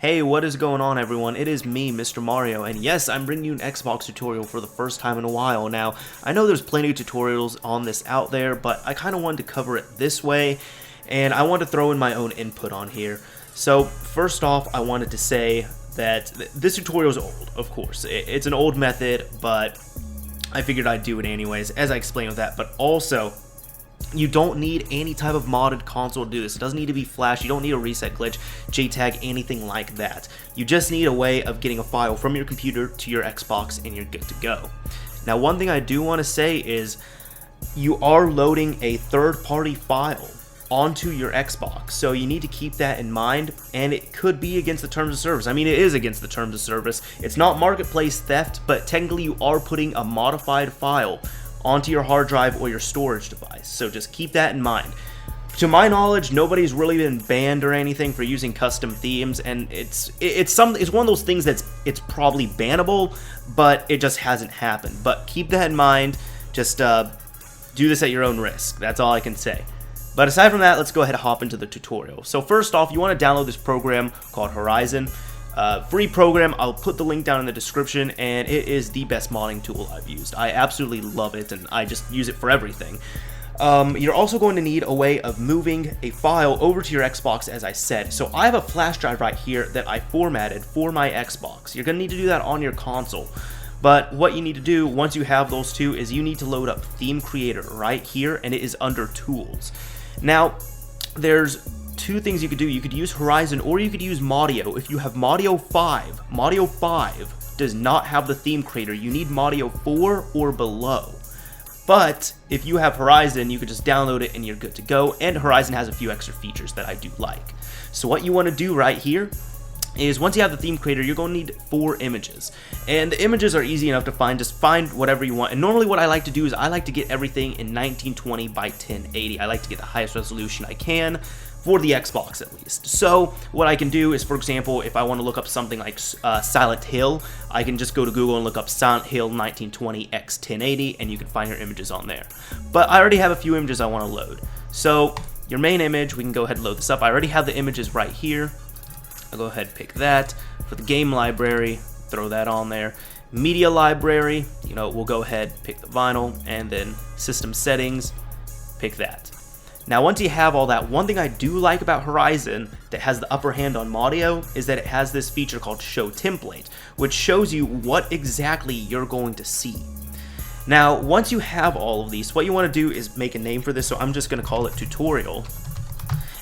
Hey, what is going on everyone? It is me, Mr. Mario, and yes, I'm bringing you an Xbox tutorial for the first time in a while. Now, I know there's plenty of tutorials on this out there, but I kind of wanted to cover it this way, and I wanted to throw in my own input on here. So, first off, I wanted to say that this tutorial is old, of course. It's an old method, but I figured I'd do it anyways, as I explained with that, but also, you don't need any type of modded console to do this. It doesn't need to be Flash, you don't need a reset glitch, JTAG, anything like that. You just need a way of getting a file from your computer to your Xbox and you're good to go. Now, one thing I do want to say is you are loading a third-party file onto your Xbox, so you need to keep that in mind, and it could be against the terms of service. I mean, it is against the terms of service. It's not marketplace theft, but technically you are putting a modified file onto your hard drive or your storage device, so just keep that in mind. To my knowledge, nobody's really been banned or anything for using custom themes, and it's one of those things it's probably bannable, but it just hasn't happened. But keep that in mind. Just do this at your own risk. That's all I can say. But aside from that, let's go ahead and hop into the tutorial. So first off, you want to download this program called Horizon. Free program. I'll put the link down in the description, and it is the best modding tool I've used. I absolutely love it, and I just use it for everything. You're also going to need a way of moving a file over to your Xbox, as I said. So I have a flash drive right here that I formatted for my Xbox. You're going to need to do that on your console. But what you need to do once you have those two is you need to load up Theme Creator right here, and it is under Tools. Now, there's two things you could do. You could use Horizon or you could use Maudio. If you have Maudio 5 does not have the theme creator. You need Maudio 4 or below. But if you have Horizon, you could just download it and you're good to go. And Horizon has a few extra features that I do like. So what you want to do right here is once you have the theme creator, you're going to need 4 images. And the images are easy enough to find. Just find whatever you want. And normally what I like to do is I like to get everything in 1920 by 1080. I like to get the highest resolution I can, for the Xbox at least. So what I can do is, for example, if I want to look up something like Silent Hill, I can just go to Google and look up Silent Hill 1920 x 1080, and you can find your images on there. But I already have a few images I want to load. So your main image, we can go ahead and load this up. I already have the images right here. I'll go ahead and pick that. For the game library, throw that on there. Media library, we'll go ahead, pick the vinyl, and then system settings, pick that. Now, once you have all that, one thing I do like about Horizon that has the upper hand on Maudio is that it has this feature called Show Template, which shows you what exactly you're going to see. Now, once you have all of these, what you want to do is make a name for this, so I'm just going to call it Tutorial.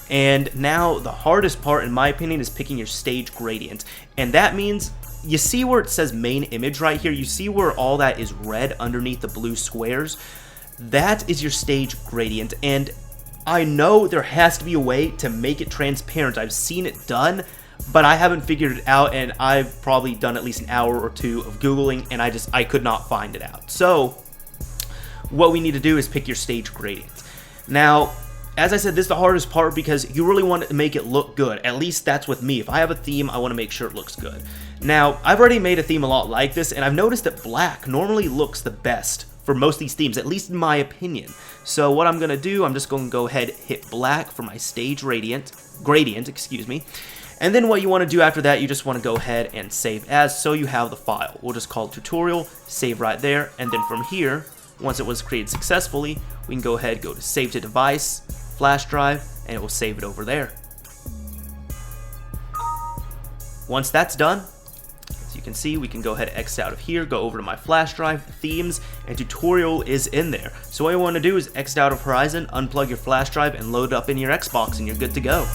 And now, the hardest part, in my opinion, is picking your stage gradient. And that means, you see where it says main image right here? You see where all that is red underneath the blue squares? That is your stage gradient, and I know there has to be a way to make it transparent. I've seen it done, but I haven't figured it out, and I've probably done at least an hour or two of Googling, and I could not find it out. So what we need to do is pick your stage gradient. Now, as I said, this is the hardest part because you really want to make it look good. At least that's with me. If I have a theme, I want to make sure it looks good. Now, I've already made a theme a lot like this, and I've noticed that black normally looks the best for most of these themes, at least in my opinion. So what I'm going to do, I'm just going to go ahead, hit black for my stage gradient, and then what you want to do after that, you just want to go ahead and save as, so you have the file. We'll just call it tutorial, save right there, and then from here, once it was created successfully, we can go ahead, go to save to device, flash drive, and it will save it over there. Once that's done, as you can see, we can go ahead and exit out of here, go over to my flash drive, themes, and tutorial is in there. So what you want to do is exit out of Horizon, unplug your flash drive, and load it up in your Xbox, and you're good to go.